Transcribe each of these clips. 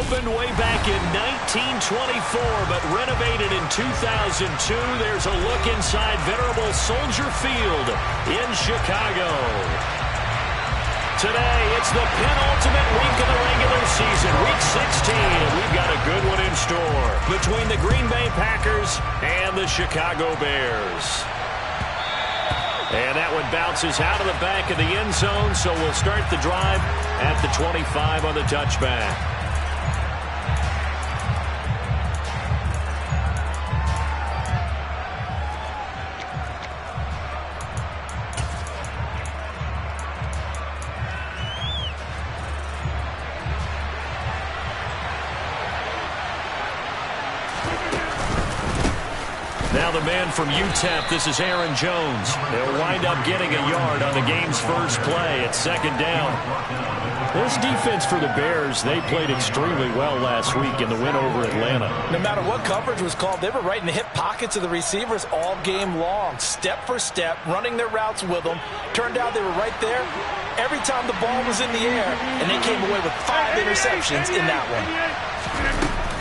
opened way back in 1924, but renovated in 2002. There's a look inside venerable Soldier Field in Chicago. Today, it's the penultimate week of the regular season, Week 16, and we've got a good one in store between the Green Bay Packers and the Chicago Bears. And that one bounces out of the back of the end zone, so we'll start the drive at the 25 on the touchback. Now the man from UTEP, this is Aaron Jones. They'll wind up getting a yard on the game's first play at second down. This defense for the Bears, they played extremely well last week in the win over Atlanta. No matter what coverage was called, they were right in the hip pockets of the receivers all game long, step for step, running their routes with them. Turned out they were right there every time the ball was in the air, and they came away with 5 interceptions in that one.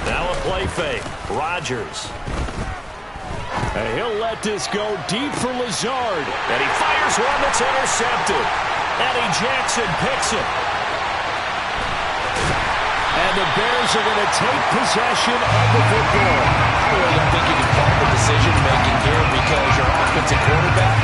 Now a play fake. Rodgers. And he'll let this go deep for Lazard. And he fires one that's intercepted. Eddie Jackson picks it. And the Bears are going to take possession of the football. I really don't think you can fault the decision-making here because your offensive quarterback,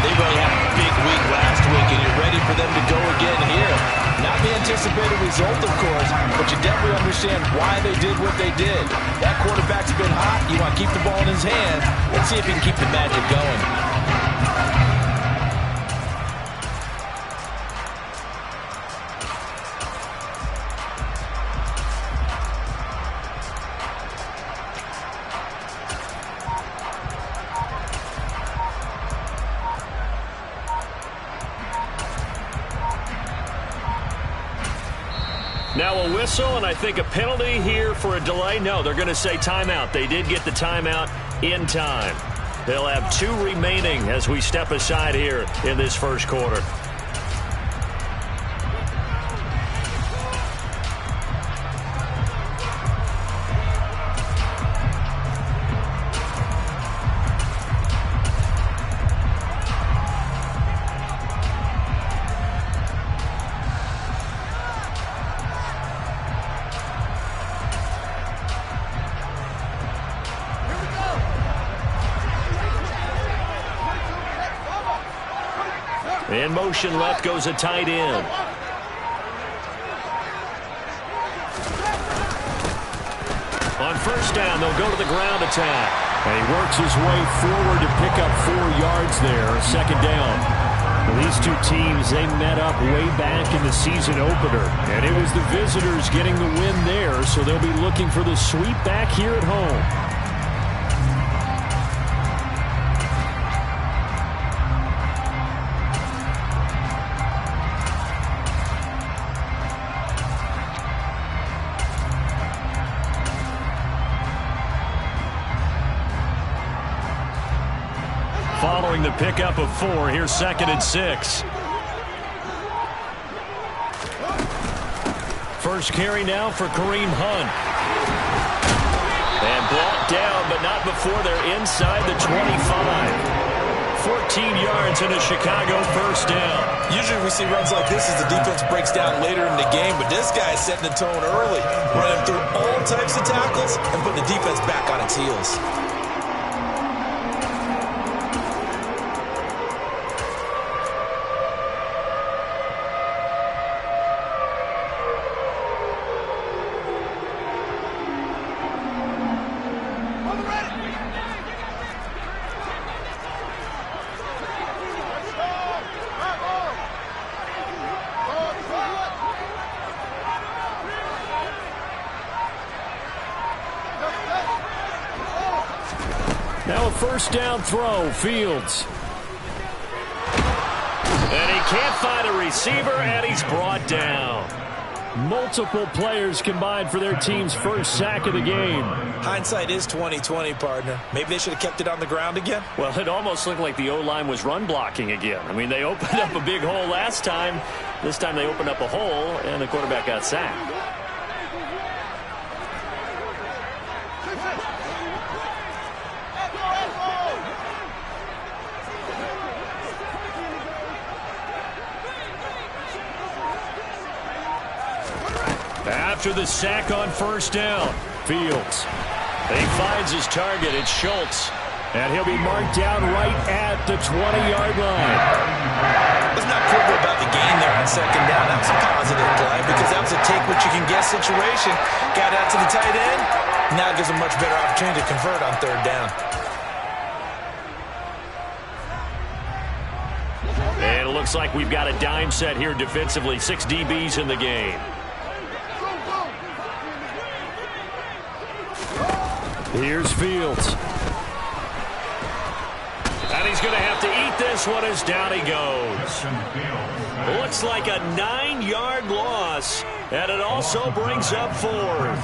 they really had a big week last week, and you're ready for them to go again here. Not the anticipated result, of course, but you definitely understand why they did what they did. That quarterback's been hot. You want to keep the ball in his hands. Let's see if he can keep the magic going. Now a whistle, and I think a penalty here for a delay. No, they're going to say timeout. They did get the timeout in time. They'll have 2 remaining as we step aside here in this first quarter. In motion left goes a tight end. On first down, they'll go to the ground attack. And he works his way forward to pick up 4 yards there, second down. Well, these two teams, they met up way back in the season opener. And it was the visitors getting the win there, so they'll be looking for the sweep back here at home. Following the pickup of 4, here's 2nd and 6. First carry now for Kareem Hunt. And brought down, but not before they're inside the 25. 14 yards and a Chicago first down. Usually we see runs like this as the defense breaks down later in the game, but this guy's setting the tone early, running through all types of tackles and putting the defense back on its heels. Now a first down throw, Fields. And he can't find a receiver, and he's brought down. Multiple players combined for their team's first sack of the game. Hindsight is 20/20, partner. Maybe they should have kept it on the ground again. Well, it almost looked like the O-line was run blocking again. I mean, they opened up a big hole last time. This time they opened up a hole, and the quarterback got sacked. After the sack on first down, Fields. He finds his target. It's Schultz. And he'll be marked down right at the 20-yard line. Let's not quibble about the gain there on second down. That was a positive play because that was a take-what-you-can-get situation. Got out to the tight end. Now gives a much better opportunity to convert on third down. And it looks like we've got a dime set here defensively. 6 DBs in the game. Here's Fields. And he's going to have to eat this one as down he goes. Looks like a 9-yard loss, and it also brings up 4th.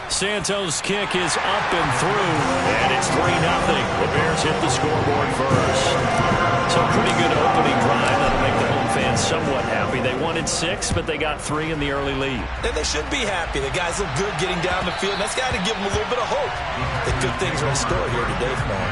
Santos' kick is up and through, and it's 3-0. The Bears hit the scoreboard first. So a pretty good opening drive. That'll make the home fans somewhat happy. They wanted 6, but they got 3 in the early lead. And they should be happy. The guys look good getting down the field. That's got to give them a little bit of hope that good things are in store here today for them.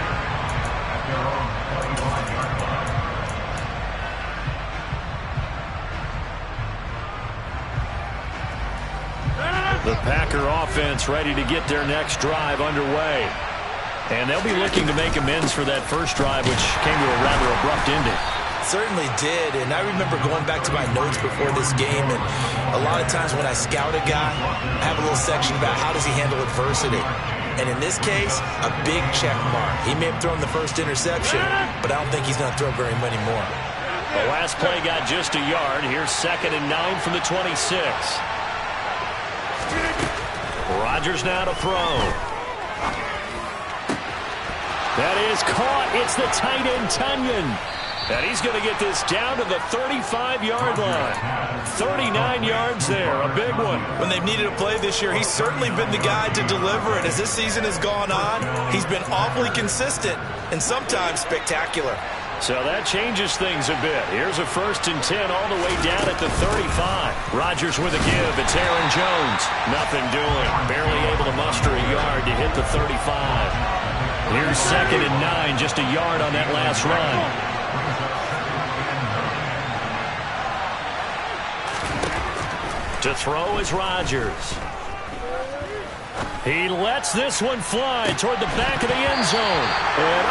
The Packer offense ready to get their next drive underway. And they'll be looking to make amends for that first drive, which came to a rather abrupt ending. Certainly did, and I remember going back to my notes before this game, and a lot of times when I scout a guy, I have a little section about how does he handle adversity. And in this case, a big check mark. He may have thrown the first interception, but I don't think he's going to throw very many more. The last play got just a yard. Here's 2nd and 9 from the 26. Rodgers now to throw. That is caught. It's the tight end, Tunyon. And he's going to get this down to the 35-yard line. 39 yards there, a big one. When they've needed a play this year, he's certainly been the guy to deliver it. As this season has gone on, he's been awfully consistent and sometimes spectacular. So that changes things a bit. Here's a 1st and 10 all the way down at the 35. Rodgers with a give. It's Aaron Jones. Nothing doing. Barely able to muster a yard to hit the 35. Here's 2nd and 9. Just a yard on that last run. To throw is Rodgers. He lets this one fly toward the back of the end zone. And,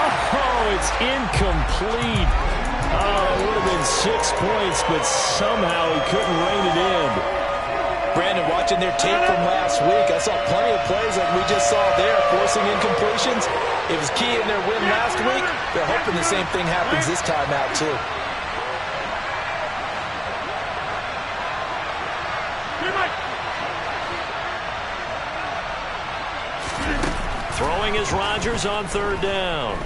it's incomplete. It would have been 6 points, but somehow he couldn't rein it in. Brandon, watching their tape from last week, I saw plenty of plays like we just saw there, forcing incompletions. It was key in their win last week. They're hoping the same thing happens this time out, too. Throwing is Rodgers on 3rd down.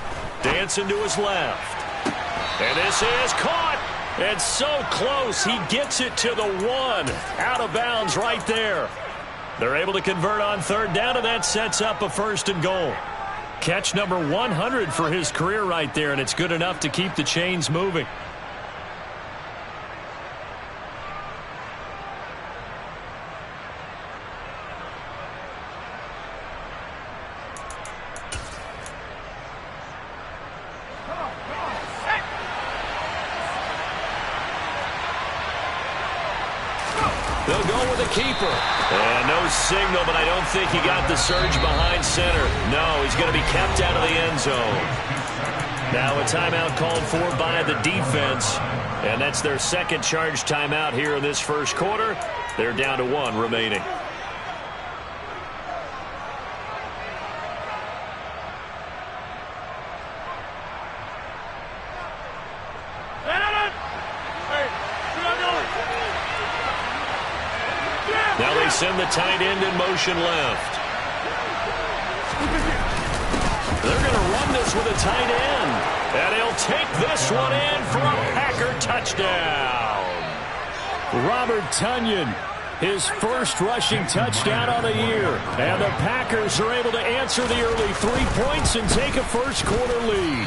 Dancing to his left. And this is caught. And so close. He gets it to the 1. Out of bounds right there. They're able to convert on 3rd down, and that sets up a 1st and goal. Catch number 100 for his career right there, and it's good enough to keep the chains moving. They'll go with a keeper. And no signal, but I don't think he got the surge behind center. No, he's going to be kept out of the end zone. Now a timeout called for by the defense. And that's their 2nd charge timeout here in this first quarter. They're down to 1 remaining. Now they send the tight end in motion left. They're going to run this with a tight end. And he'll take this one in for a Packer touchdown. Robert Tunyon, his first rushing touchdown of the year. And the Packers are able to answer the early 3 points and take a first quarter lead.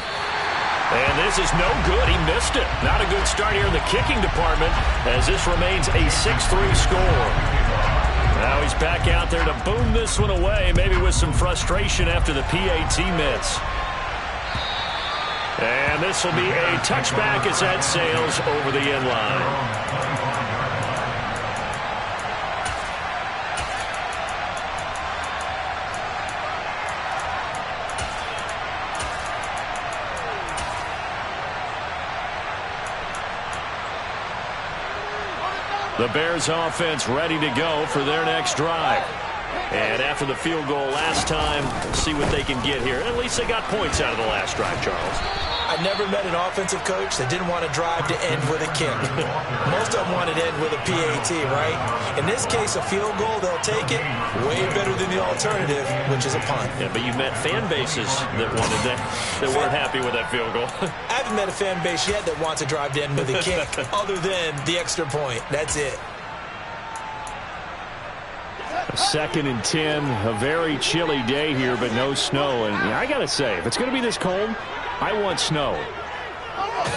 And this is no good. He missed it. Not a good start here in the kicking department as this remains a 6-3 score. Now he's back out there to boom this one away, maybe with some frustration after the PAT miss. And this will be a touchback as that sails over the end line. The Bears offense ready to go for their next drive. And after the field goal last time, see what they can get here. At least they got points out of the last drive, Charles. I never met an offensive coach that didn't want to drive to end with a kick. Most of them wanted to end with a PAT, right? In this case, a field goal, they'll take it. Way better than the alternative, which is a punt. Yeah, but you've met fan bases that wanted that weren't happy with that field goal. I haven't met a fan base yet that wants to drive to end with a kick other than the extra point. That's it. 2nd and 10, a very chilly day here, but no snow. And I got to say, if it's going to be this cold, I want snow.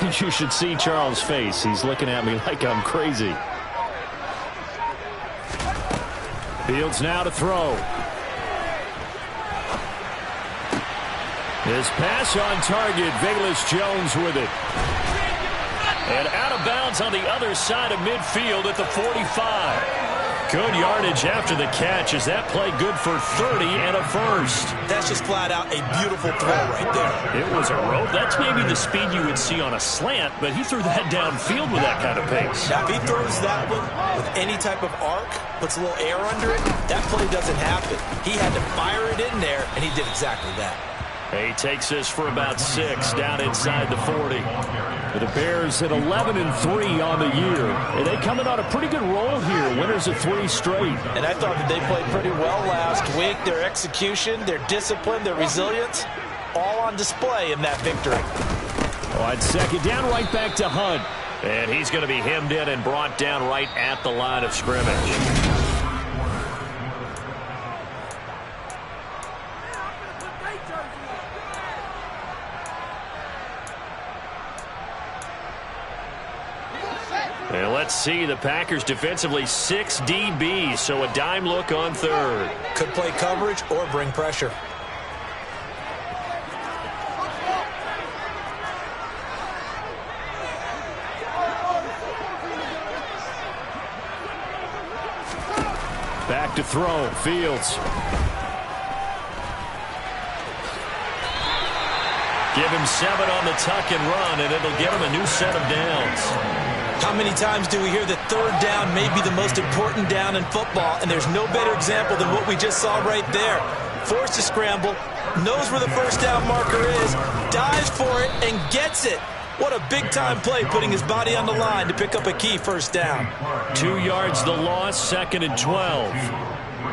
You should see Charles' face. He's looking at me like I'm crazy. Fields now to throw. His pass on target. Velus Jones with it. And out of bounds on the other side of midfield at the 45. Good yardage after the catch. Is that play good for 30 and a first? That's just flat out a beautiful throw right there. It was a rope. That's maybe the speed you would see on a slant, but he threw that downfield with that kind of pace. Now, if he throws that one with any type of arc, puts a little air under it, that play doesn't happen. He had to fire it in there, and he did exactly that. He takes this for about 6 down inside the 40. The Bears at 11-3 on the year. And they coming on a pretty good roll here. Winners of 3 straight. And I thought that they played pretty well last week. Their execution, their discipline, their resilience, all on display in that victory. On 2nd down, right back to Hunt. And he's going to be hemmed in and brought down right at the line of scrimmage. And let's see, the Packers defensively 6 DBs, so a dime look on 3rd. Could play coverage or bring pressure. Back to throw, Fields. Give him 7 on the tuck and run, and it'll get him a new set of downs. How many times do we hear that 3rd down may be the most important down in football, and there's no better example than what we just saw right there. Forced to scramble, knows where the first down marker is, dives for it, and gets it. What a big-time play, putting his body on the line to pick up a key first down. 2 yards the loss, 2nd and 12.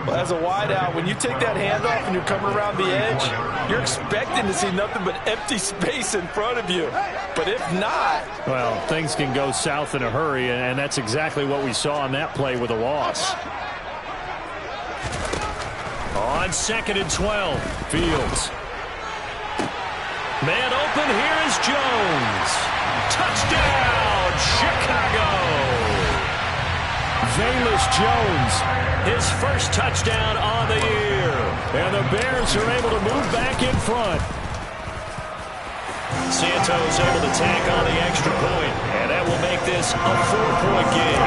Well, as a wideout, when you take that handoff and you're coming around the edge, you're expecting to see nothing but empty space in front of you. But if not... Well, things can go south in a hurry, and that's exactly what we saw on that play with a loss. On 2nd and 12, Fields. Man open, here is Jones. Touchdown, Chicago! Velus Jones, his first touchdown on the year. And the Bears are able to move back in front. Santos able to tack on the extra point, and that will make this a 4-point game.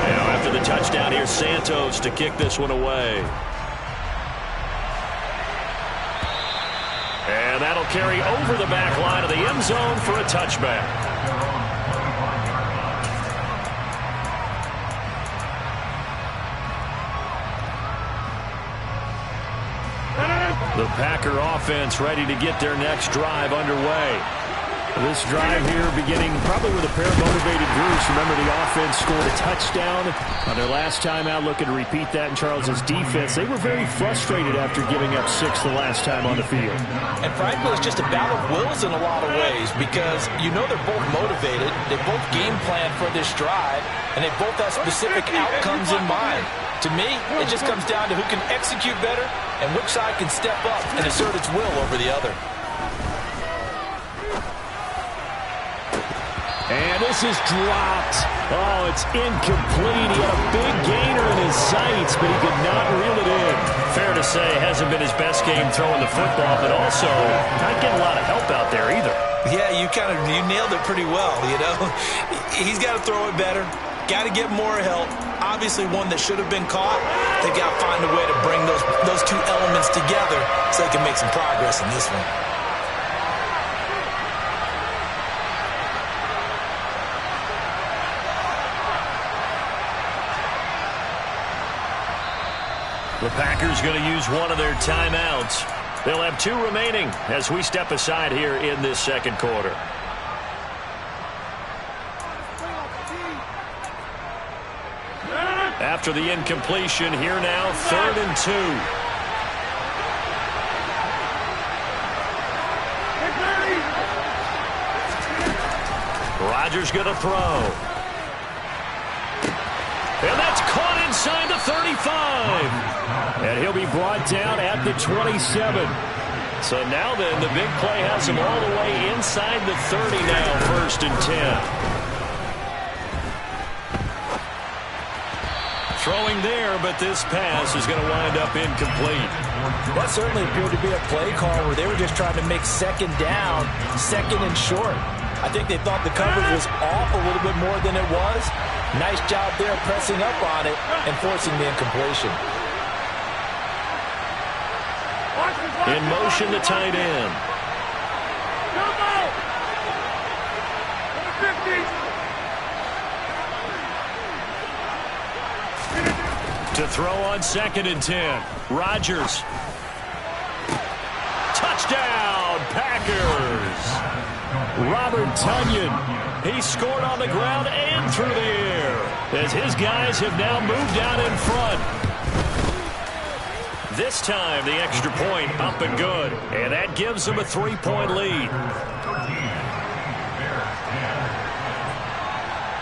Now after the touchdown, here's Santos to kick this one away. And that'll carry over the back line of the end zone for a touchback. The Packer offense ready to get their next drive underway. This drive here beginning probably with a pair of motivated groups. Remember, the offense scored a touchdown on their last time out, looking to repeat that in Charles's defense. They were very frustrated after giving up 6 the last time on the field. And frankly, it's just a battle of wills in a lot of ways, because you know they're both motivated, they both game plan for this drive, and they both have specific outcomes in mind. To me, it just comes down to who can execute better and which side can step up and assert its will over the other. And this is dropped. Oh, it's incomplete. He had a big gainer in his sights, but he could not reel it in. Fair to say, hasn't been his best game throwing the football, but also not getting a lot of help out there either. Yeah, you nailed it pretty well, you know. He's got to throw it better. Got to get more help. Obviously one that should have been caught. They got to find a way to bring those two elements together so they can make some progress in this one. The Packers going to use one of their timeouts. They'll have 2 remaining as we step aside here in this second quarter. After the incompletion, here now, 3rd and 2. Rodgers going to throw. And that's caught inside the 35. And he'll be brought down at the 27. So now then, the big play has him all the way inside the 30 now, 1st and 10. Throwing there, but this pass is going to wind up incomplete. That certainly appeared to be a play call where they were just trying to make 2nd down, 2nd and short. I think they thought the coverage was off a little bit more than it was. Nice job there pressing up on it and forcing the incompletion. In motion, the tight end. To throw on 2nd and 10. Rodgers. Touchdown, Packers. Robert Tonyan. He scored on the ground and through the air as his guys have now moved out in front. This time, the extra point up and good. And that gives them a 3-point lead.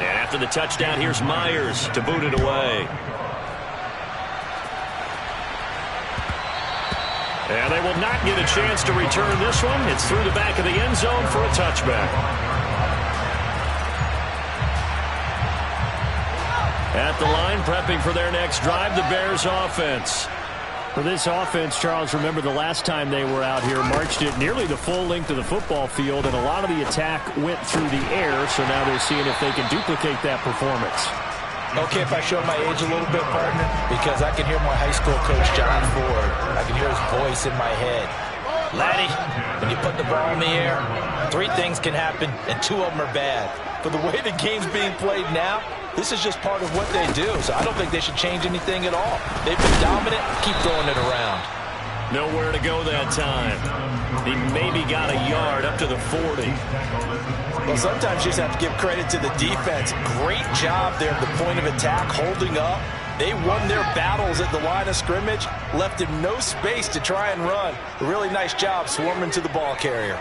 And after the touchdown, here's Myers to boot it away. And they will not get a chance to return this one. It's through the back of the end zone for a touchback. At the line, prepping for their next drive, the Bears offense. For this offense, Charles, remember the last time they were out here, marched it nearly the full length of the football field, and a lot of the attack went through the air, so now they're seeing if they can duplicate that performance. Okay, if I show my age a little bit, partner, because I can hear my high school coach, John Ford. I can hear his voice in my head. Laddie, when you put the ball in the air, 3 things can happen, and 2 of them are bad. But the way the game's being played now, this is just part of what they do, so I don't think they should change anything at all. They've been dominant. Keep throwing it around. Nowhere to go that time. He maybe got a yard up to the 40. Well, sometimes you just have to give credit to the defense. Great job there at the point of attack, holding up. They won their battles at the line of scrimmage, left him no space to try and run. A really nice job swarming to the ball carrier.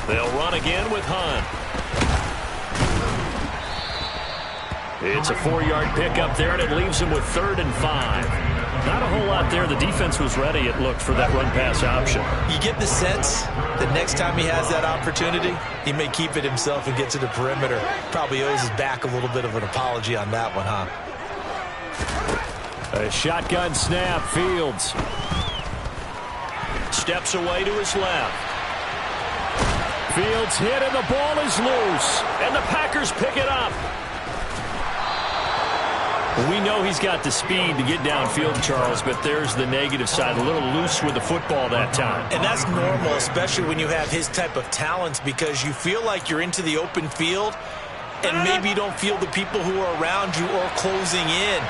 They'll run again with Hunt. It's a 4-yard pickup there, and it leaves him with 3rd and 5. Not a whole lot there. The defense was ready, it looked, for that run-pass option. You get the sense that next time he has that opportunity, he may keep it himself and get to the perimeter. Probably owes his back a little bit of an apology on that one, huh? A shotgun snap. Fields steps away to his left. Fields hit, and the ball is loose. And the Packers pick it up. We know he's got the speed to get downfield, Charles, but there's the negative side. A little loose with the football that time. And that's normal, especially when you have his type of talents, because you feel like you're into the open field, and maybe you don't feel the people who are around you or closing in.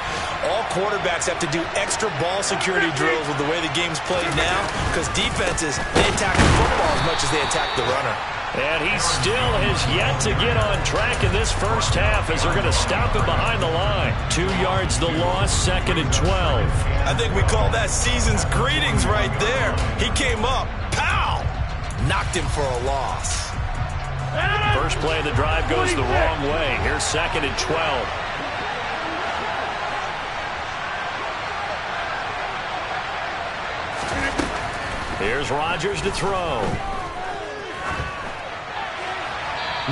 All quarterbacks have to do extra ball security drills with the way the game's played now, because defenses, they attack the football as much as they attack the runner. And he still has yet to get on track in this first half as they're going to stop him behind the line. 2 yards the loss, 2nd and 12. I think we call that season's greetings right there. He came up, pow! Knocked him for a loss. First play of the drive goes the wrong way. Here's 2nd and 12. Here's Rodgers to throw.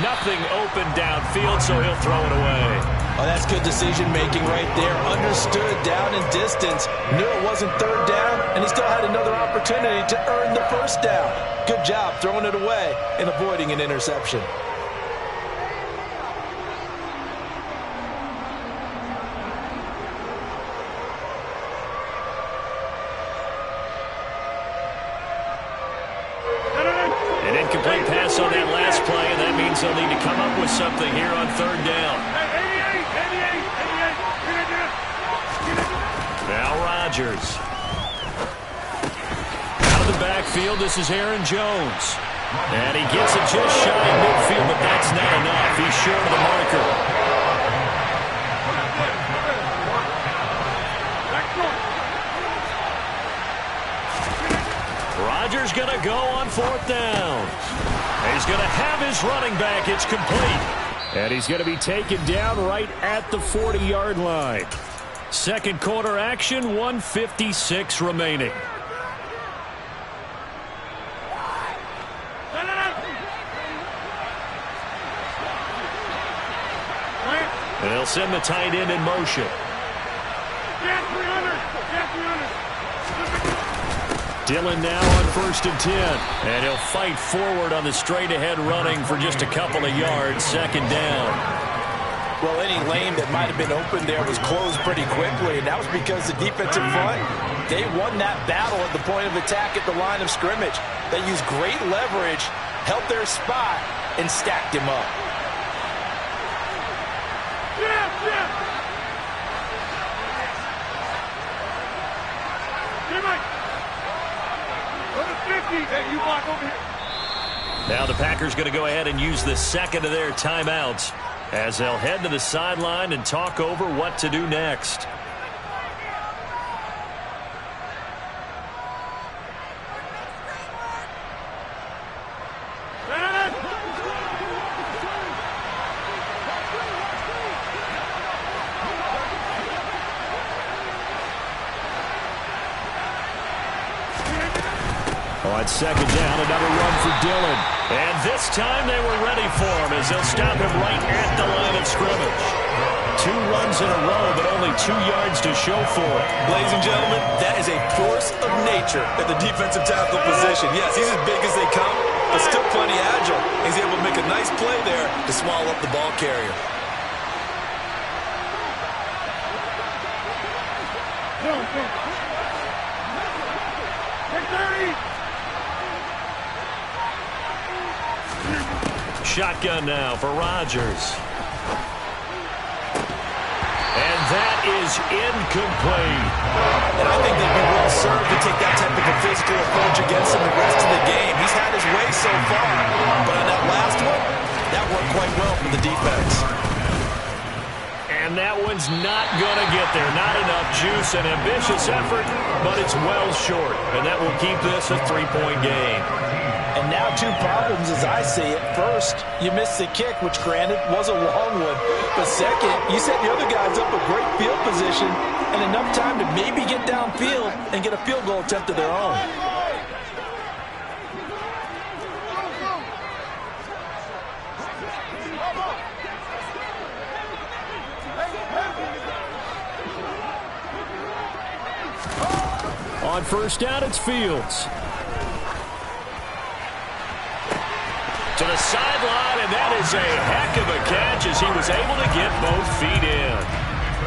Nothing open downfield, so he'll throw it away. Oh, that's good decision-making right there. Understood down in distance. Knew it wasn't third down, and he still had another opportunity to earn the first down. Good job throwing it away and avoiding an interception. An incomplete pass on that last play, and that means they'll need to come up with something here on third down. Now Rodgers. Out of the backfield, this is Aaron Jones. And he gets it just shy of midfield, but that's not enough. He's short of the marker. Rodgers going to go on fourth down. He's going to have his running back. It's complete. And he's going to be taken down right at the 40-yard line. Second quarter action, 1:56 remaining. And they'll send the tight end in motion. Dillon now on 1st and 10. And he'll fight forward on the straight-ahead running for just a couple of yards. Second down. Well, any lane that might have been open there was closed pretty quickly, and that was because the defensive front, they won that battle at the point of attack at the line of scrimmage. They used great leverage, held their spot, and stacked him up. Now the Packers going to go ahead and use the second of their timeouts as they'll head to the sideline and talk over what to do next. On second down, another run for Dillon. And this time they were ready for him as they'll stop him right at the line of scrimmage. 2 runs in a row, but only 2 yards to show for it. Ladies and gentlemen, that is a force of nature at the defensive tackle position. Yes, he's as big as they come, but still plenty agile. He's able to make a nice play there to swallow up the ball carrier. Shotgun now for Rodgers. And that is incomplete. And I think they'd be well served to take that type of a physical approach against him the rest of the game. He's had his way so far, but on that last one, that worked quite well for the defense. And that one's not going to get there. Not enough juice, an ambitious effort, but it's well short. And that will keep this a 3-point game. And now 2 problems as I see it. First, you missed the kick, which granted was a long one. But second, you set the other guys up a great field position and enough time to maybe get downfield and get a field goal attempt of their own. On first down, it's Fields. To the sideline, and that is a heck of a catch as he was able to get both feet in.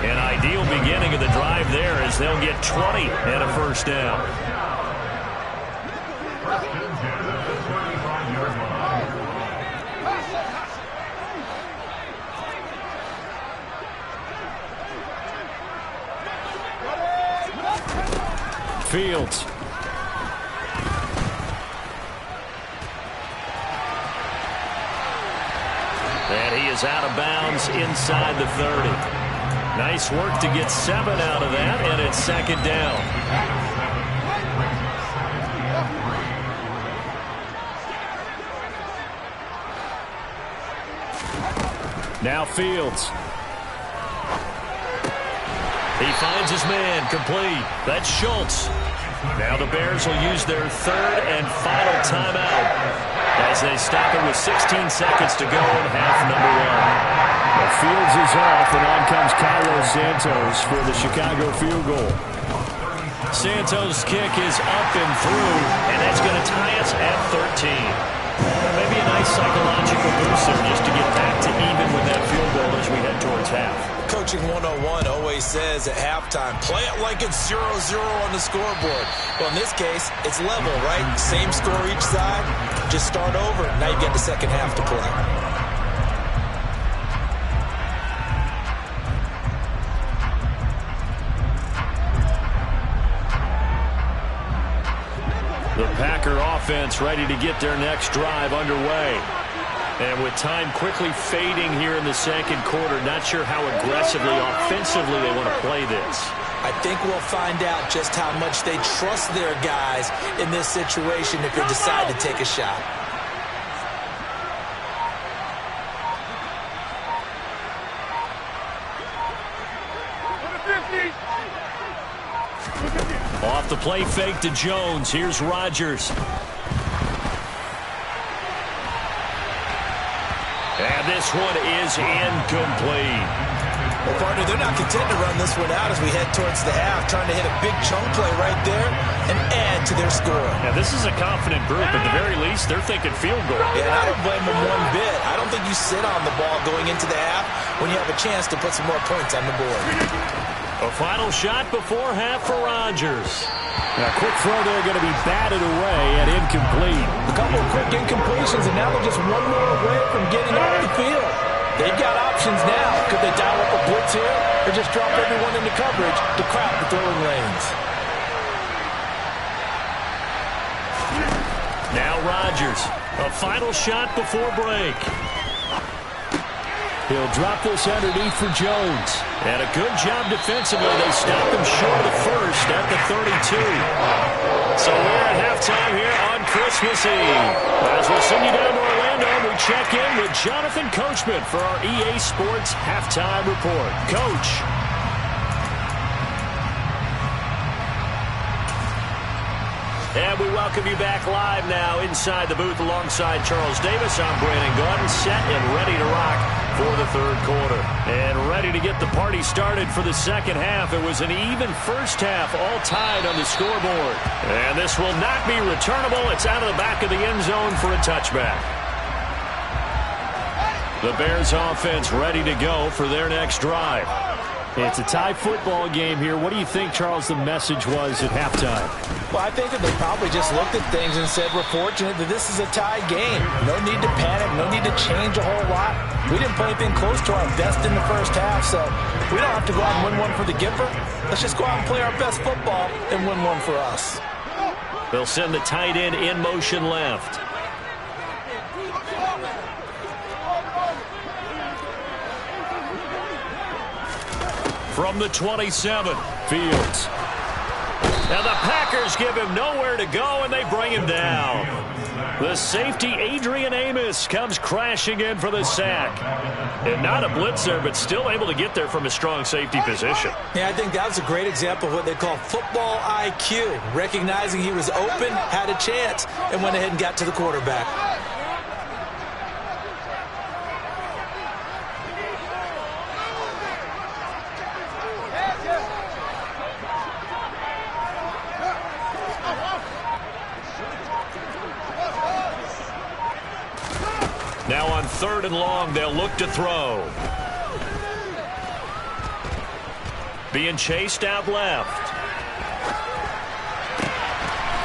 An ideal beginning of the drive there as they'll get 20 and a first down. Fields. And he is out of bounds inside the 30. Nice work to get 7 out of that, and it's second down. Now Fields. He finds his man, complete. That's Schultz. Now the Bears will use their 3rd and final timeout. as they stop it with 16 seconds to go in half number one. Well, Fields is off, and on comes Carlos Santos for the Chicago field goal. Santos' kick is up and through, and that's going to tie us at 13. Maybe a nice psychological boost there just to get back to even with that field goal as we head towards half. Coaching 101 always says at halftime, play it like it's 0-0 on the scoreboard. Well, in this case, it's level, right? Same score each side. Just start over. Now you get the second half to play. The Packer offense ready to get their next drive underway. And with time quickly fading here in the second quarter, not sure how aggressively, offensively they want to play this. I think we'll find out just how much they trust their guys in this situation if they decide to take a shot. Off the play fake to Jones. Here's Rodgers. And this one is incomplete. Well, partner, they're not content to run this one out as we head towards the half, trying to hit a big chunk play right there and add to their score. Now, this is a confident group. At the very least, they're thinking field goal. Yeah, and I don't blame them one bit. I don't think you sit on the ball going into the half when you have a chance to put some more points on the board. A final shot before half for Rodgers. Now, quick throw there going to be batted away and incomplete. A couple of quick incompletions, and now they're just one more away from getting off the field. They've got options now. Could they dial up a blitz here or just drop everyone into coverage to crowd the throwing lanes? Now Rodgers. A final shot before break. He'll drop this underneath for Jones. And a good job defensively. They stop him short of first at the 32. So we're at halftime here on Christmas Eve. As we'll send you down to Orlando, we check in with Jonathan Coachman for our EA Sports Halftime Report. Coach. And we welcome you back live now inside the booth alongside Charles Davis. I'm Brandon Gordon, set and ready to rock for the third quarter. And ready to get the party started for the second half. It was an even first half, all tied on the scoreboard. And this will not be returnable. It's out of the back of the end zone for a touchback. The Bears offense ready to go for their next drive. It's a tie football game here. What do you think, Charles, the message was at halftime? Well, I think that they probably just looked at things and said, we're fortunate that this is a tie game. No need to panic. No need to change a whole lot. We didn't play anything close to our best in the first half, so we don't have to go out and win one for the giver. Let's just go out and play our best football and win one for us. They'll send the tight end in motion left. From the 27, Fields. Now the Packers give him nowhere to go, and they bring him down. The safety, Adrian Amos, comes crashing in for the sack. And not a blitzer, but still able to get there from a strong safety position. Yeah, I think that was a great example of what they call football IQ. Recognizing he was open, had a chance, and went ahead and got to the quarterback. Now on 3rd and long, they'll look to throw. Being chased out left.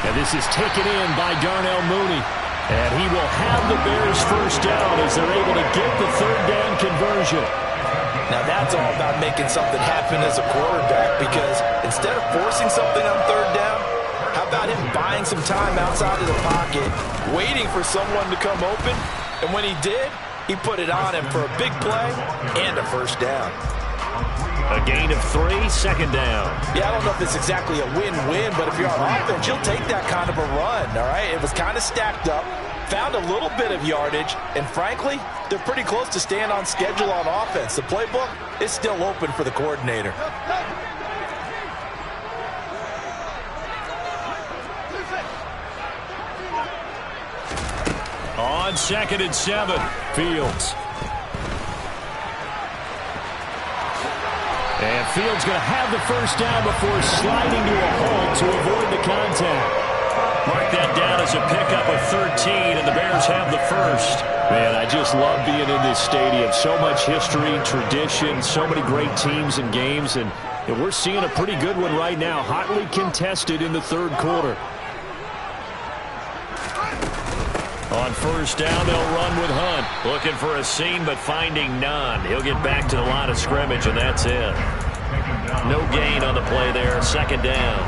And this is taken in by Darnell Mooney. And he will have the Bears first down as they're able to get the third down conversion. Now that's all about making something happen as a quarterback, because instead of forcing something on third down, how about him buying some time outside of the pocket, waiting for someone to come open? And when he did, he put it on him for a big play and a first down. A gain of 3, second down. Yeah, I don't know if it's exactly a win-win, but if you're on offense, you'll take that kind of a run, all right? It was kind of stacked up, found a little bit of yardage, and frankly, they're pretty close to staying on schedule on offense. The playbook is still open for the coordinator. on 2nd and 7. Fields. And Fields going to have the first down before sliding to a halt to avoid the contact. Mark that down as a pickup of 13, and the Bears have the first. Man, I just love being in this stadium. So much history, tradition, so many great teams and games, and we're seeing a pretty good one right now, hotly contested in the third quarter. On first down, they'll run with Hunt. Looking for a seam, but finding none. He'll get back to the line of scrimmage, and that's it. No gain on the play there. 2nd down.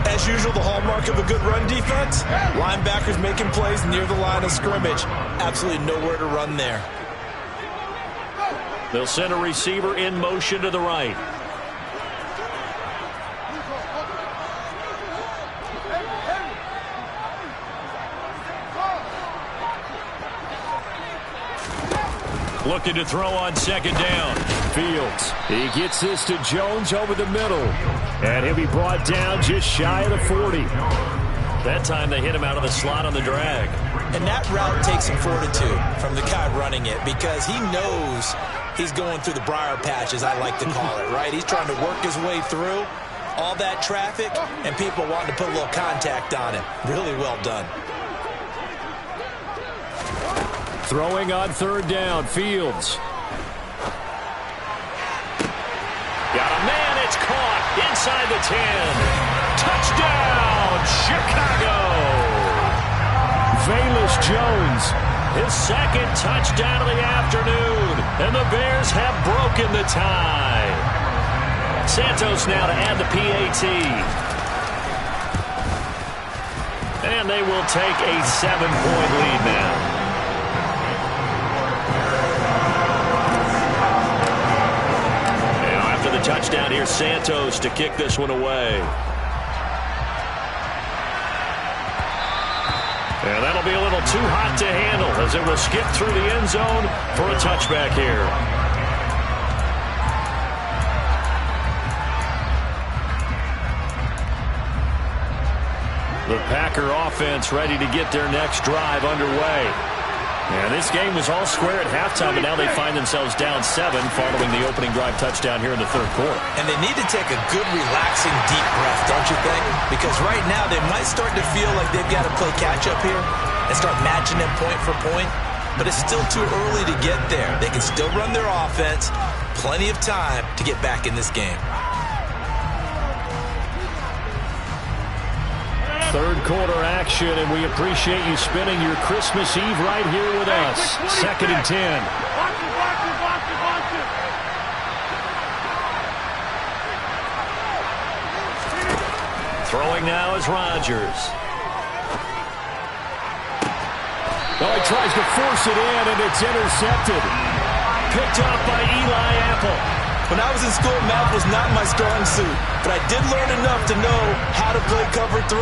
As usual, the hallmark of a good run defense, linebackers making plays near the line of scrimmage. Absolutely nowhere to run there. They'll send a receiver in motion to the right. Looking to throw on 2nd down. Fields. He gets this to Jones over the middle. And he'll be brought down just shy of the 40. That time they hit him out of the slot on the drag. And that route takes some fortitude from the guy running it, because he knows he's going through the briar patch, as I like to call it, right? He's trying to work his way through all that traffic, and people wanting to put a little contact on him. Really well done. Throwing on 3rd down, Fields. Got a man, it's caught inside the 10. Touchdown, Chicago! Velus Jones, his 2nd touchdown of the afternoon, and the Bears have broken the tie. Santos now to add the PAT. And they will take a 7-point lead now. Touchdown here, Santos to kick this one away. And that'll be a little too hot to handle as it will skip through the end zone for a touchback here. The Packer offense ready to get their next drive underway. And this game was all square at halftime, but now they find themselves down 7 following the opening drive touchdown here in the third quarter. And they need to take a good, relaxing, deep breath, don't you think? Because right now they might start to feel like they've got to play catch-up here and start matching them point for point. But it's still too early to get there. They can still run their offense. Plenty of time to get back in this game. Third quarter action, and we appreciate you spending your Christmas Eve right here with us. 2nd and 10. Throwing now is Rodgers. Oh, he tries to force it in, and it's intercepted. Picked up by Eli Apple. When I was in school, math was not my strong suit, but I did learn enough to know how to play cover 3.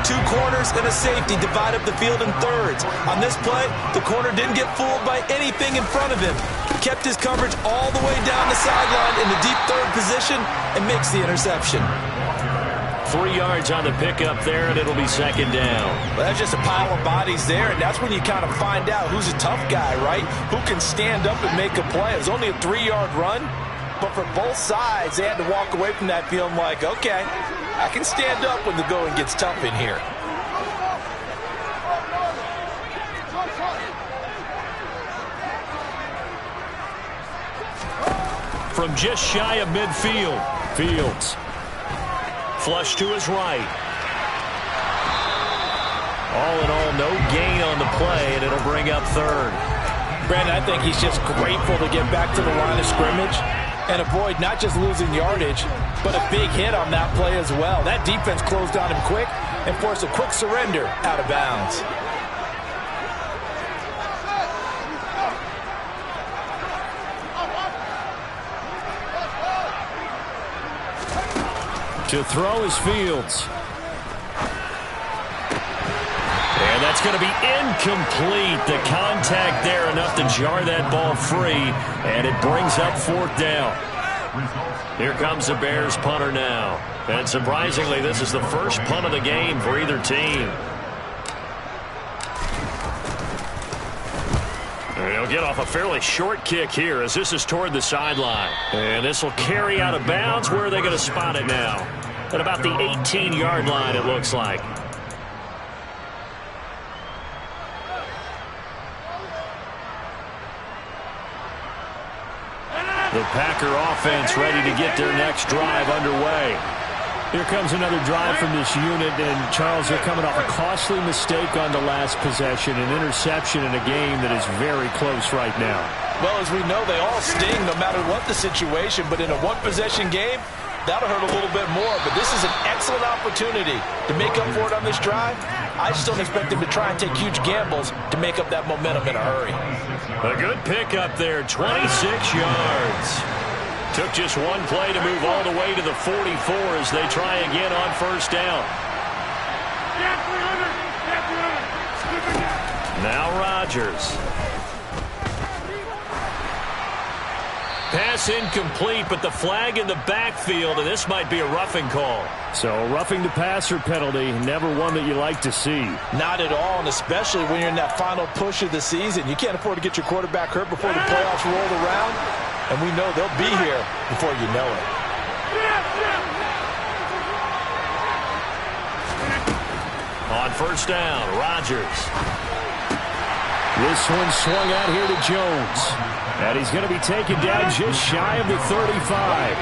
2 corners and a safety divide up the field in thirds. On this play, the corner didn't get fooled by anything in front of him. Kept his coverage all the way down the sideline in the deep third position and makes the interception. 3 yards on the pickup there, and it'll be 2nd down. Well, that's just a pile of bodies there, and that's when you kind of find out who's a tough guy, right? Who can stand up and make a play. It was only a 3-yard run. But for both sides, they had to walk away from that feeling like, okay, I can stand up when the going gets tough in here. From just shy of midfield, Fields. Flush to his right. All in all, no gain on the play, and it'll bring up 3rd. Brandon, I think he's just grateful to get back to the line of scrimmage and avoid not just losing yardage, but a big hit on that play as well. That defense closed on him quick and forced a quick surrender out of bounds. To throw is Fields. And that's going to be incomplete. The contact there enough to jar that ball free, and it brings up 4th down. Here comes the Bears punter now. And surprisingly, this is the first punt of the game for either team. He'll get off a fairly short kick here as this is toward the sideline. And this will carry out of bounds. Where are they going to spot it now? At about the 18-yard line, it looks like. The Packer offense ready to get their next drive underway. Here comes another drive from this unit, and Charles, they're coming off a costly mistake on the last possession, an interception in a game that is very close right now. Well, as we know, they all sting no matter what the situation, but in a one-possession game, that'll hurt a little bit more. But this is an excellent opportunity to make up for it on this drive. I just don't expect them to try and take huge gambles to make up that momentum in a hurry. A good pickup there, 26 yards. Took just one play to move all the way to the 44 as they try again on first down. Now Rodgers. Pass incomplete, but the flag in the backfield, and this might be a roughing call. So a roughing the passer penalty, never one that you like to see. Not at all, and especially when you're in that final push of the season. You can't afford to get your quarterback hurt before the playoffs roll around, and we know they'll be here before you know it. On first down, Rodgers. This one swung out here to Jones. And he's going to be taken down just shy of the 35.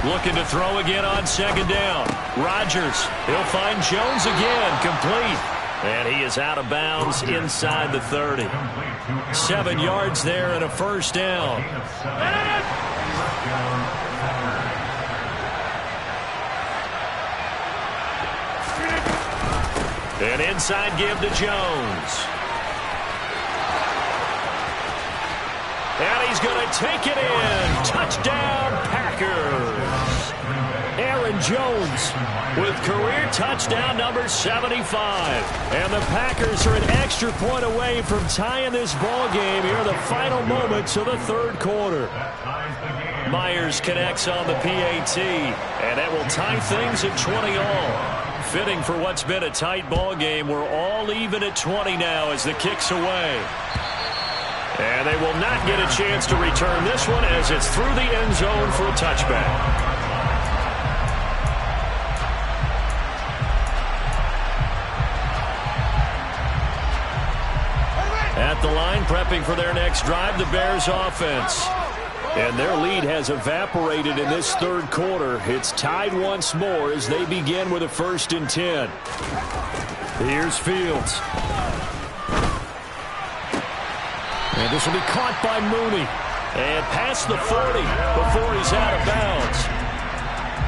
Looking to throw again on second down. Rodgers, he'll find Jones again, complete. And he is out of bounds inside the 30. 7 yards there and a first down. An inside give to Jones. And he's going to take it in. Touchdown, Packers. Aaron Jones with career touchdown number 75. And the Packers are an extra point away from tying this ball game here in the final moments of the third quarter. Myers connects on the PAT, and it will tie things at 20 all. Fitting for what's been a tight ball game. We're all even at 20 now as the kick's away. And they will not get a chance to return this one as it's through the end zone for a touchback. At the line, prepping for their next drive, the Bears offense. And their lead has evaporated in this third quarter. It's tied once more as they begin with a 1st and 10. Here's Fields. And this will be caught by Mooney. And past the 40 before he's out of bounds.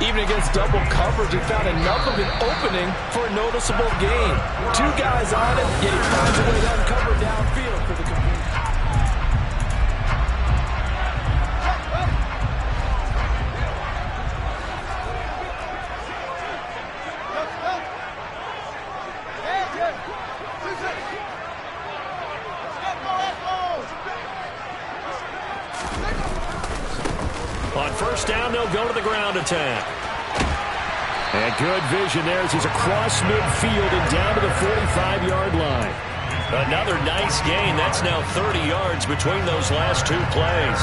Even against double coverage, he found enough of an opening for a noticeable gain. 2 guys on him, yet he finds a way to uncover downfield for the complete. On first down, they'll go to the ground attack. And good vision there as he's across midfield and down to the 45-yard line. Another nice gain. That's now 30 yards between those last 2 plays.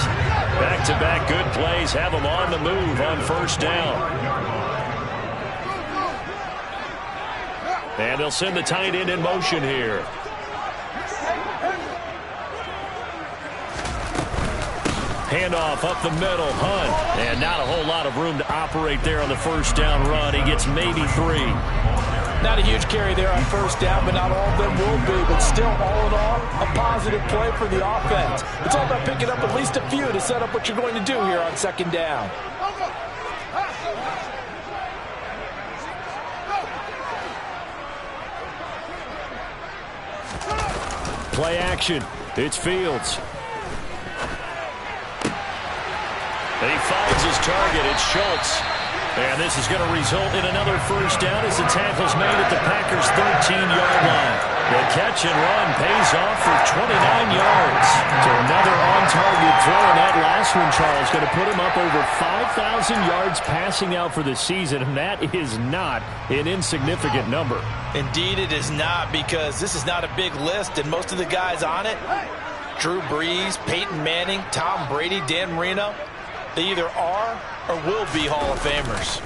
Back-to-back good plays have them on the move on first down. And they'll send the tight end in motion here. Handoff up the middle, Hunt. And not a whole lot of room to operate there on the first down run. He gets maybe 3. Not a huge carry there on first down, but not all of them will be. But still, all in all, a positive play for the offense. It's all about picking up at least a few to set up what you're going to do here on second down. Play action. It's Fields. He finds his target. It's Schultz. And this is going to result in another first down as the tackle's made at the Packers' 13-yard line. The catch and run pays off for 29 yards. So another on-target throw, and that last this one, Charles, going to put him up over 5,000 yards passing out for the season, and that is not an insignificant number. Indeed it is not, because this is not a big list, and most of the guys on it, Drew Brees, Peyton Manning, Tom Brady, Dan Marino, they either are or will be Hall of Famers.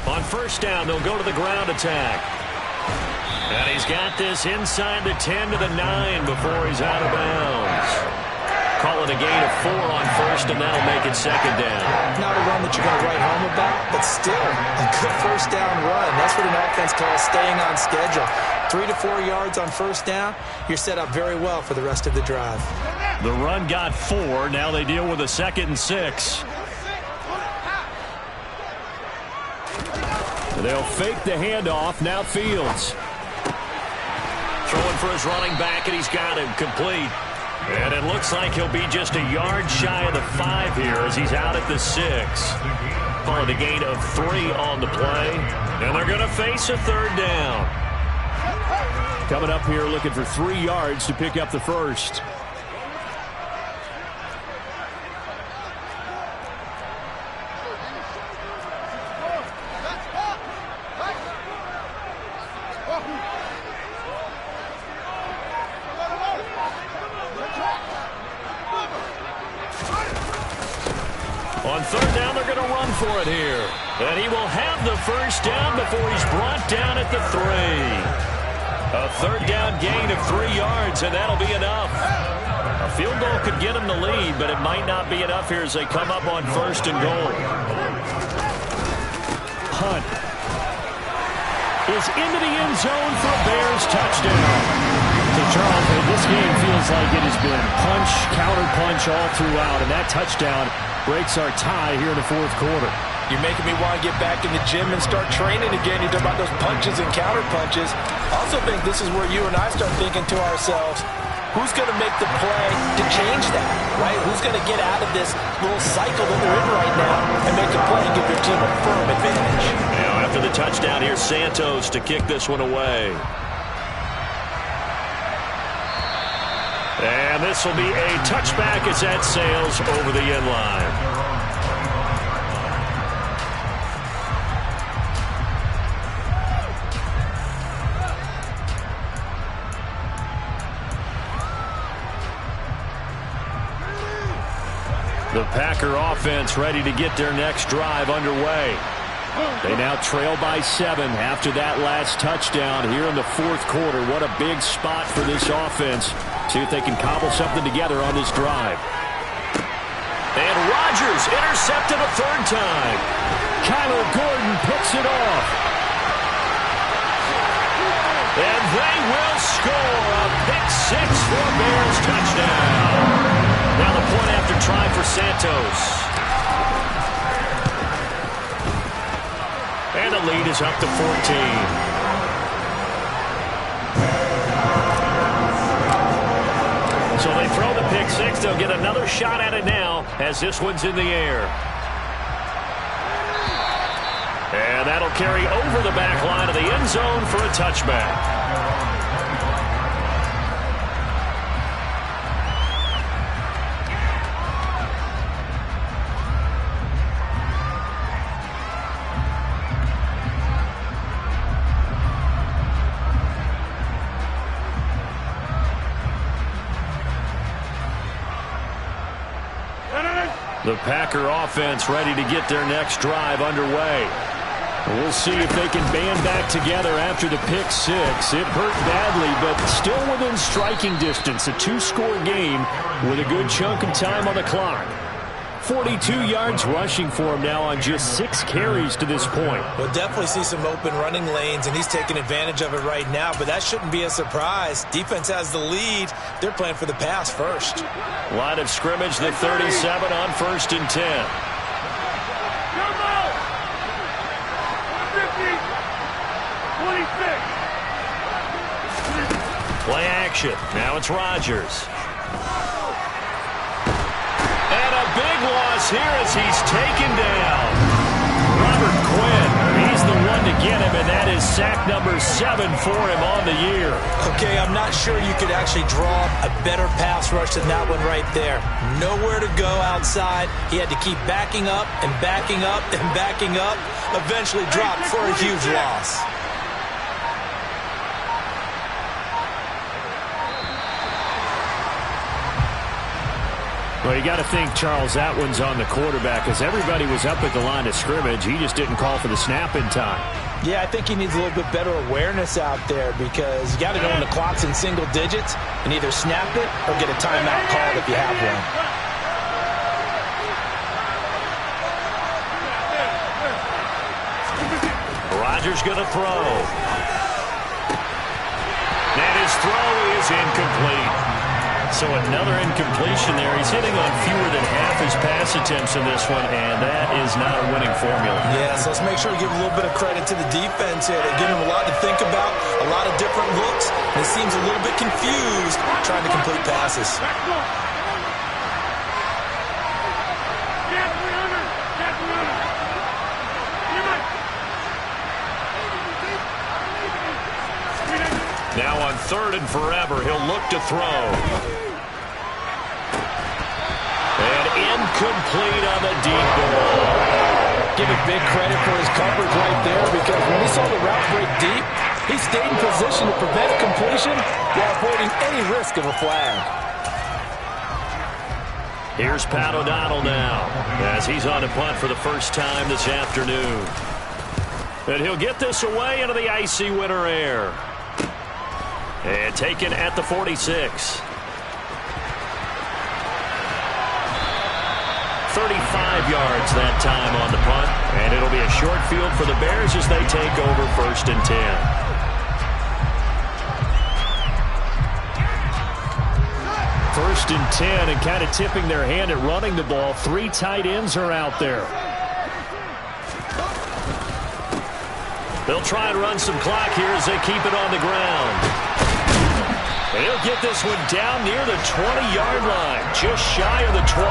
On first down, they'll go to the ground attack. And he's got this inside the 10 to the 9 before he's out of bounds. Call it a gain of 4 on first, and that'll make it second down. Not a run that you're going to write home about, but still a good first down run. That's what an offense calls staying on schedule. 3 to 4 yards on first down, you're set up very well for the rest of the drive. The run got 4. Now they deal with a 2nd and 6. They'll fake the handoff. Now Fields. Throwing for his running back, and he's got him complete. And it looks like he'll be just a yard shy of the 5 here as he's out at the 6. Call it a gain of 3 on the play. And they're going to face a 3rd down. Coming up here looking for 3 yards to pick up the first. On 3rd down, they're going to run for it here. And he will have the first down before he's brought down at the 3. A 3rd down gain of 3 yards, and that'll be enough. A field goal could get him the lead, but it might not be enough here as they come up on 1st and goal. Hunt is into the end zone for a Bears touchdown. So, Charles, this game feels like it has been punch, counter-punch all throughout, and that touchdown breaks our tie here in the 4th quarter. You're making me want to get back in the gym and start training again. You talk about those punches and counter punches. I also think this is where you and I start thinking to ourselves, who's going to make the play to change that, right? Who's going to get out of this little cycle that they're in right now and make a play and give their team a firm advantage? Now, after the touchdown, here's Santos to kick this one away. And this will be a touchback as that sails over the end line. The Packer offense ready to get their next drive underway. They now trail by 7 after that last touchdown here in the 4th quarter. What a big spot for this offense. See if they can cobble something together on this drive. And Rodgers intercepted a 3rd time. Kyler Gordon picks it off. And they will score a pick 6 for a Bears touchdown. Now the point after try for Santos. And the lead is up to 14. So they throw the pick 6. They'll get another shot at it now as this one's in the air. And that'll carry over the back line of the end zone for a touchback. The Packer offense ready to get their next drive underway. We'll see if they can band back together after the pick 6. It hurt badly, but still within striking distance. A 2-score game with a good chunk of time on the clock. 42 yards rushing for him now on just 6 carries to this point. We'll definitely see some open running lanes, and he's taking advantage of it right now, but that shouldn't be a surprise. Defense has the lead. They're playing for the pass first. Line of scrimmage, the 37 on 1st and 10. Play action. Now it's Rodgers. And a big loss here as he's taken down. Robert Quinn, he's the one to get him, and that is sack number 7 for him on the year. Okay, I'm not sure you could actually draw a better pass rush than that one right there. Nowhere to go outside. He had to keep backing up and backing up and backing up. Eventually dropped for a huge loss. Well, you got to think, Charles, that one's on the quarterback, as everybody was up at the line of scrimmage. He just didn't call for the snap in time. Yeah, I think he needs a little bit better awareness out there, because you got to know when the clock's in single digits and either snap it or get a timeout called if you have one. Rodgers going to throw. And his throw is incomplete. So another incompletion there. He's hitting on fewer than half his pass attempts in this one, and that is not a winning formula. Yeah, so let's make sure we give a little bit of credit to the defense here. They're giving him a lot to think about, a lot of different looks, and he seems a little bit confused trying to complete passes. Now on 3rd and forever, he'll look to throw. And incomplete on the deep ball. Give him big credit for his coverage right there, because when he saw the route break deep, he stayed in position to prevent completion while avoiding any risk of a flag. Here's Pat O'Donnell now, as he's on to punt for the first time this afternoon. And he'll get this away into the icy winter air. And taken at the 46. 35 yards that time on the punt. And it'll be a short field for the Bears as they take over 1st and 10. First and 10, and kind of tipping their hand at running the ball. 3 tight ends are out there. They'll try and run some clock here as they keep it on the ground. And he'll get this one down near the 20-yard line, just shy of the 20.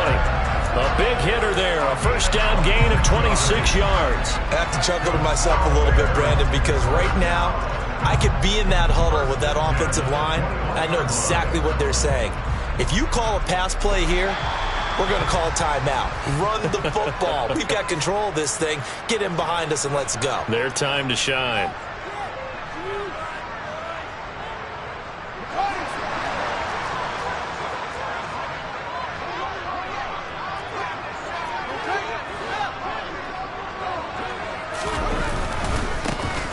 A big hitter there, a first down gain of 26 yards. I have to chuckle to myself a little bit, Brandon, because right now I could be in that huddle with that offensive line. I know exactly what they're saying. If you call a pass play here, we're going to call a timeout. Run the football. We've got control of this thing. Get him behind us and let's go. Their time to shine.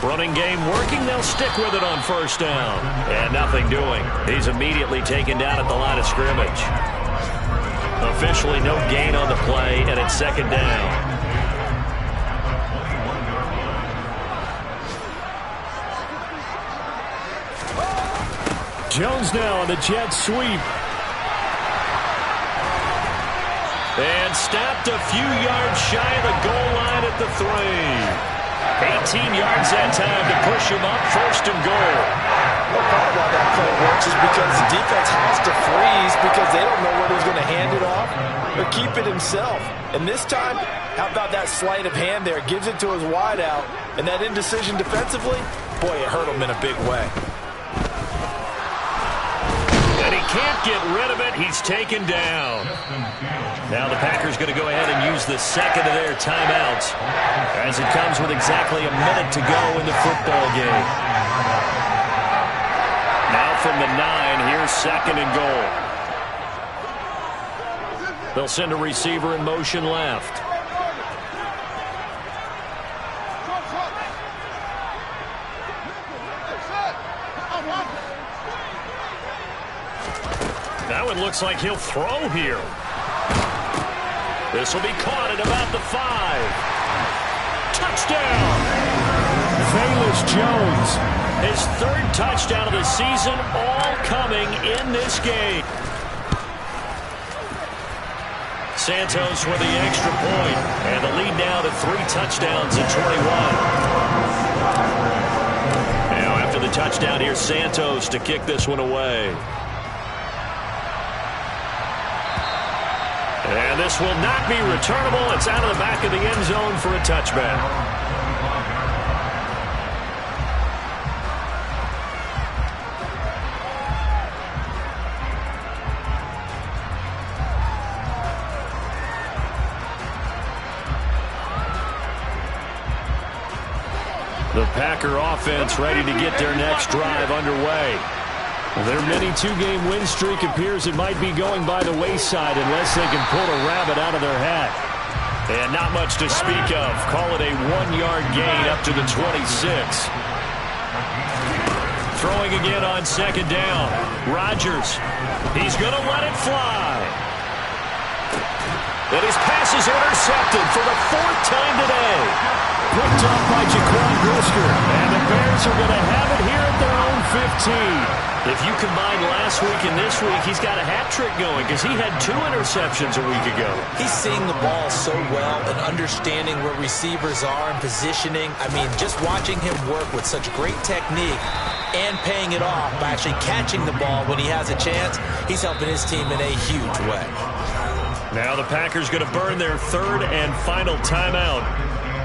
Running game working. They'll stick with it on 1st down. And nothing doing. He's immediately taken down at the line of scrimmage. Officially no gain on the play, and it's 2nd down. Jones now on the jet sweep. And stopped a few yards shy of the goal line at the 3. 18 yards that time to push him up 1st and goal. Well, part of why that play works is because the defense has to freeze because they don't know whether he's going to hand it off or keep it himself. And this time, how about that sleight of hand there? Gives it to his wideout. And that indecision defensively, boy, it hurt him in a big way. And he can't get rid of it. He's taken down. Now the Packers going to go ahead and use the 2nd of their timeouts as it comes with exactly a minute to go in the football game. Now from the 9, here's 2nd and goal. They'll send a receiver in motion left. Now it looks like he'll throw here. This will be caught at about the 5. Touchdown! Velus Jones, his 3rd touchdown of the season, all coming in this game. Santos with the extra point, and the lead now to 3 touchdowns at 21. Now after the touchdown, here's Santos to kick this one away. And this will not be returnable. It's out of the back of the end zone for a touchback. The Packer offense ready to get their next drive underway. Their mini two-game win streak appears it might be going by the wayside unless they can pull a rabbit out of their hat. And not much to speak of. Call it a 1-yard gain up to the 26. Throwing again on second down. Rodgers. He's going to let it fly. And his pass is intercepted for the 4th time today. Picked off by Jaquan Brisker. And the Bears are going to have it here at their own 15. If you combine last week and this week, he's got a hat trick going because he had 2 interceptions a week ago. He's seeing the ball so well and understanding where receivers are and positioning. I mean, just watching him work with such great technique and paying it off by actually catching the ball when he has a chance, he's helping his team in a huge way. Now the Packers going to burn their 3rd and final timeout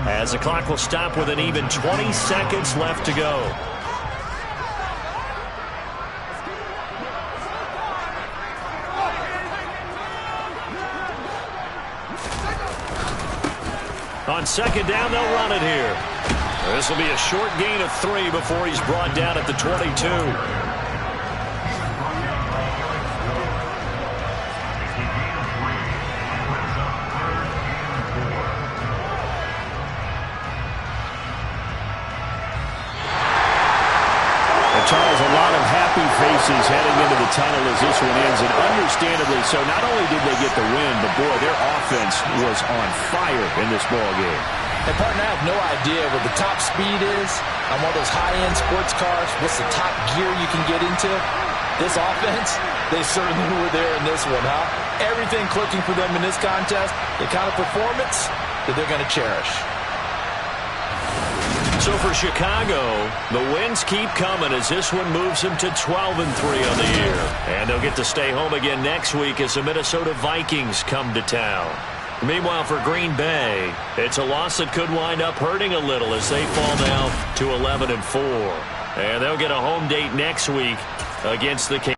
as the clock will stop with an even 20 seconds left to go. On second down, they'll run it here. This will be a short gain of 3 before he's brought down at the 22. Charles, a lot of happy faces heading into the tunnel as this one ends, and understandably so. Not only did they get the win, but boy, their offense was on fire in this ball game. And partner, I have no idea what the top speed is on one of those high-end sports cars. What's the top gear you can get into? This offense, they certainly were there in this one, huh? Everything clicking for them in this contest, the kind of performance that they're going to cherish. So for Chicago, the wins keep coming as this one moves them to 12-3 on the year. And they'll get to stay home again next week as the Minnesota Vikings come to town. Meanwhile, for Green Bay, it's a loss that could wind up hurting a little as they fall now to 11-4. And they'll get a home date next week against the Kings.